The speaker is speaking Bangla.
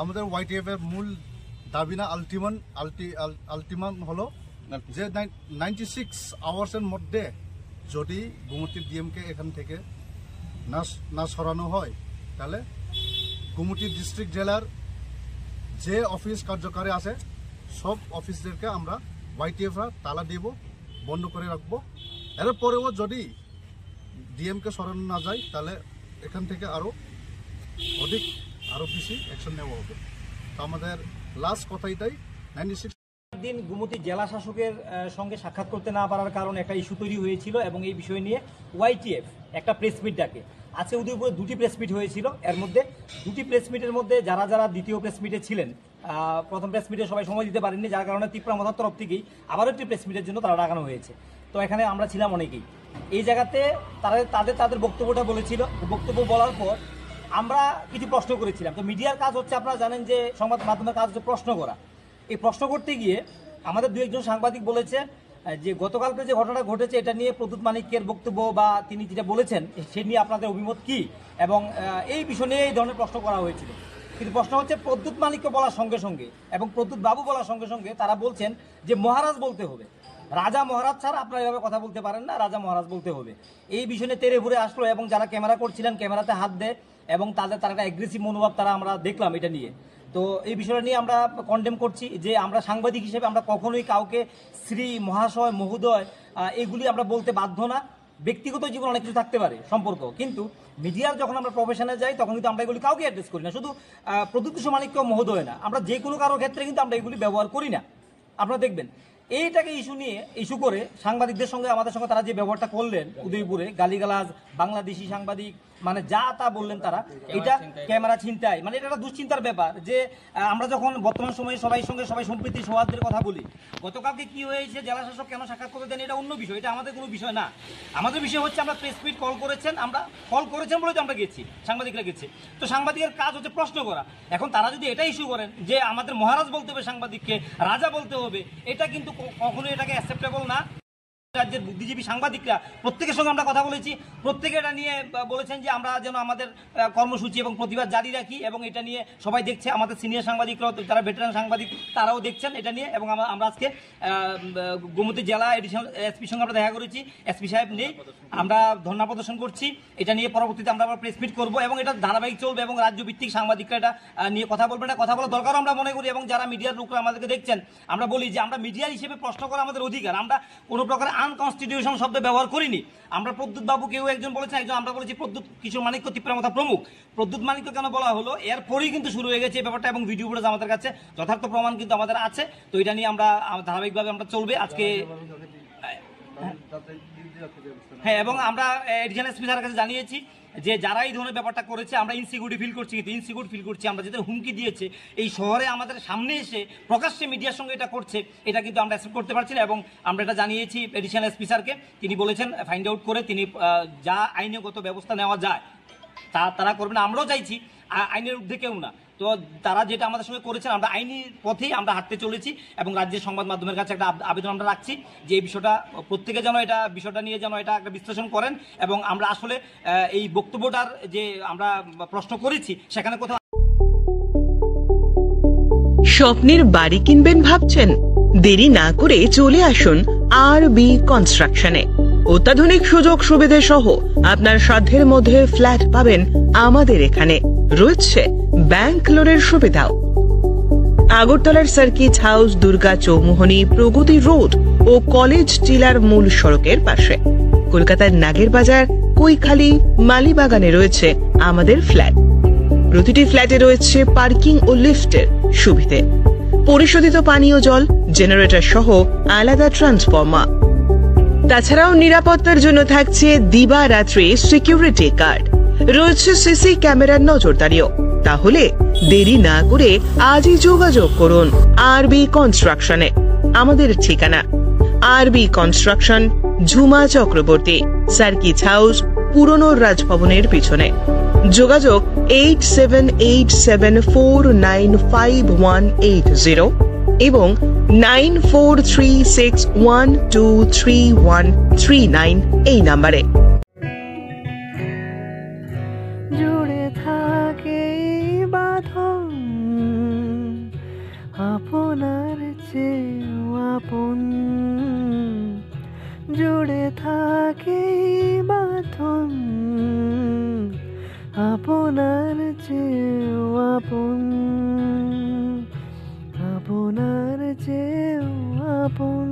আমাদের YTF এর মূল দাবি না আলটিমাম হলো যে 96 আওয়ার্সের মধ্যে যদি গুমতি ডিএমকে এখান থেকে না সরানো হয় তাহলে গুমতি ডিস্ট্রিক্ট জেলার যে অফিস কার্যকারী আছে সব অফিসদেরকে আমরা YTF-রা তালা দেব, বন্ধ করে রাখবো। এরপরেও যদি ডিএমকে সরানো না যায় তাহলে এখান থেকে আরও বেশি অ্যাকশন নেওয়া হবে। তো আমাদের লাস্ট কথা এটাই, 96 দিন গুমতি জেলা শাসকের সঙ্গে সাক্ষাৎ করতে না পারার কারণে একটা ইস্যু তৈরি হয়েছিল এবং এই বিষয় নিয়ে YTF একটা প্রেস মিট ডাকে। আজকে উদয়পুরে 2টি প্রেস মিট হয়েছিল। এর মধ্যে 2টি প্রেস মিটের মধ্যে যারা দ্বিতীয় প্রেস মিটে ছিলেন, প্রথম প্রেস মিটে সবাই সময় দিতে পারেননি, যার কারণে তীব্র মতার তরফ থেকেই আবারও একটি প্রেস মিটের জন্য তারা ডাকানো হয়েছে। তো এখানে আমরা ছিলাম অনেকেই। এই জায়গাতে তাদের বক্তব্যটা বলেছিল। বক্তব্য বলার পর আমরা কিছু প্রশ্ন করেছিলাম। তো মিডিয়ার কাজ হচ্ছে, আপনারা জানেন যে সংবাদ মাধ্যমের কাজ হচ্ছে প্রশ্ন করা। এই প্রশ্ন করতে গিয়ে আমাদের 2-1 সাংবাদিক বলেছে যে গতকালকে যে ঘটনা ঘটেছে এটা নিয়ে প্রদ্যুৎ মানিক্যের বক্তব্য বা তিনি যেটা বলেছেন সে নিয়ে আপনাদের অভিমত কি, এবং এই বিষয় নিয়ে এই ধরনের প্রশ্ন করা হয়েছিল। কিন্তু প্রশ্ন হচ্ছে প্রদ্যুৎ মানিক্য বলার সঙ্গে সঙ্গে এবং প্রদ্যুৎ বাবু বলার সঙ্গে সঙ্গে তারা বলছেন যে মহারাজ বলতে হবে, রাজা মহারাজ ছাড়া আপনারা এভাবে কথা বলতে পারেন না, রাজা মহারাজ বলতে হবে। এই বিষয় নিয়ে তেড়ে ঘুরে আসলো এবং যারা ক্যামেরা করছিলেন ক্যামেরাতে হাত দেয় এবং তারা একটা অ্যাগ্রেসিভ মনোভাব আমরা দেখলাম এটা নিয়ে। তো এই বিষয়টা নিয়ে আমরা কন্ডেম করছি যে আমরা সাংবাদিক হিসেবে আমরা কখনোই কাউকে শ্রী, মহাশয়, মহোদয় এগুলি আমরা বলতে বাধ্য না। ব্যক্তিগত জীবন অনেক কিছু থাকতে পারে সম্পর্ক, কিন্তু মিডিয়ার যখন আমরা প্রফেশনে যাই তখন কিন্তু আমরা এগুলি কাউকে অ্যাড্রেস করি না। শুধু প্রদ্যুৎ মানিক্য মহোদয় না, আমরা যে কোনো কারোর ক্ষেত্রে কিন্তু আমরা এগুলি ব্যবহার করি না। আপনারা দেখবেন এইটাকে ইস্যু করে সাংবাদিকদের সঙ্গে আমাদের সঙ্গে তারা যে ব্যবহারটা করলেন উদয়পুরে, গালিগালাজ, বাংলাদেশি সাংবাদিক মানে যা তা বললেন তারা, এটা ক্যামেরা ছিনতাই, মানে এটা একটা দুশ্চিন্তার ব্যাপার। যে আমরা যখন বর্তমান সময়ে সবাই সম্প্রীতি সৌহার্দ্যের কথা বলি, গতকালকে কি হয়েছে, জেলা শাসক কেন সাক্ষাৎ করতে দেন এটা অন্য বিষয়, এটা আমাদের কোনো বিষয় না। আমাদের বিষয় হচ্ছে আমরা প্রেস মিট কল করেছেন বলে তো আমরা গেছি, সাংবাদিকরা গেছে। তো সাংবাদিকের কাজ হচ্ছে প্রশ্ন করা। এখন তারা যদি এটা ইস্যু করেন যে আমাদের মহারাজ বলতে হবে সাংবাদিককে, রাজা বলতে হবে, এটা কিন্তু কখনোই এটাকে অ্যাকসেপ্টেবল না। রাজ্যের বুদ্ধিজীবী সাংবাদিকরা প্রত্যেকের সঙ্গে আমরা কথা বলেছি, প্রত্যেকে এটা নিয়ে বলেছেন যে আমরা যেন আমাদের কর্মসূচি এবং প্রতিবাদ জারি রাখি, এবং এটা নিয়ে সবাই দেখছে, আমাদের সিনিয়র সাংবাদিকরাও, যারা ভেটেরান সাংবাদিক তারাও দেখছেন এটা নিয়ে। এবং আমরা আজকে গোমতী জেলা এডিশনাল এসপির সঙ্গে আমরা দেখা করেছি, এসপি সাহেব নেই, আমরা ধর্ণা প্রদর্শন করছি এটা নিয়ে। পরবর্তীতে আমরা প্রেস মিট করবো এবং এটা ধারাবাহিক চলবে এবং রাজ্যভিত্তিক সাংবাদিকরা এটা নিয়ে কথা বলবেন, এটা কথা বলার দরকার আমরা মনে করি। এবং যারা মিডিয়ার লোকরা আমাদেরকে দেখছেন, আমরা বলি যে আমরা মিডিয়ার হিসেবে প্রশ্ন করা আমাদের অধিকার, আমরা কোনো প্রকার আনকনস্টিটিউশন শব্দ ব্যবহার করিনি। আমরা প্রদ্যুৎ বাবু কেউ একজন বলেছেন, আমরা বলেছি প্রদ্যুৎ কিশোর মানিক্য তীব্রমতা প্রমুখ। প্রদ্যুৎ মানিক্য কেন বলা হলো, এরপরেই কিন্তু শুরু হয়ে গেছে এই ব্যাপারটা, এবং ভিডিও ফুটেজ আমাদের কাছে যথার্থ প্রমাণ কিন্তু আমাদের আছে। তো এটা নিয়ে আমরা ধারাবাহিকভাবে আমরা চলবে আজকে। হ্যাঁ, এবং আমরা এডিশনাল এসপি স্যারের কাছে জানিয়েছি যে যারা এই ধরনের ব্যাপারটা করেছে আমরা ইনসিকিউরিটি ফিল করছি, কিন্তু ইনসিকিউর ফিল করছি আমরা, যাদের হুমকি দিয়েছে এই শহরে আমাদের সামনে এসে প্রকাশ্যে মিডিয়ার সঙ্গে এটা করছে, এটা কিন্তু আমরা অ্যাকসেপ্ট করতে পারছি না। এবং আমরা এটা জানিয়েছি এডিশনাল এসপি স্যারকে, তিনি বলেছেন ফাইন্ড আউট করে তিনি যা আইনগত ব্যবস্থা নেওয়া যায় তারা করবেন। আমরাও চাইছি আইনের ঊর্ধ্বে কেউ না। তো তারা যেটা আমাদের সঙ্গে করেছেন, আমরা আইনি পথেই আমরা হাঁটতে চলেছি এবং রাজ্যের সংবাদ মাধ্যমের কাছে একটা আবেদন আমরা রাখছি যে এই বিষয়টা প্রত্যেকে যেন বিষয়টা নিয়ে যেন এটা একটা বিশ্লেষণ করেন। এবং আমরা আসলে এই বক্তব্যটার যে আমরা প্রশ্ন করেছি সেখানে কোথাও। স্বপ্নের বাড়ি কিনবেন ভাবছেন? দেরি না করে চলে আসুন আরবি কনস্ট্রাকশনে। অত্যাধুনিক সুযোগ সুবিধা সহ আপনার সাধ্যের মধ্যে ফ্ল্যাট পাবেন আমাদের এখানে। রয়েছে ব্যাংক লোনের সুবিধাও। আগরতলার সার্কিট হাউস, দুর্গা চৌমুহনী, প্রগতি রোড ও কলেজ টিলার মূল সড়কের পাশে। কলকাতার নাগের বাজার, কৈখালি, মালিবাগানে রয়েছে আমাদের ফ্ল্যাট। প্রতিটি ফ্ল্যাটে রয়েছে পার্কিং ও লিফটের সুবিধে, পরিশোধিত পানীয় জল, জেনারেটর সহ আলাদা ট্রান্সফরমার। তাছাড়াও নিরাপত্তার জন্য থাকছে দিবারাত্রি সিকিউরিটি গার্ড, রয়েছে সিসি ক্যামেরার নজরদারিও। তাহলে দেরি না করে আজই যোগাযোগ করুন আরবি কনস্ট্রাকশনে। আমাদের ঠিকানা আরবি construction, Jhuma Chakraborty, circuit house, পুরনো রাজভবনের পিছনে। যোগাযোগ 8787495180 এবং 9436123139 এই নাম্বারে। জুড়ে থাকে বাঁধন আপনার চেয়েও আপন, জুড়ে থাকে বাঁধন আপনার চেয়েও আপন, আপনার চেয়েও আপন।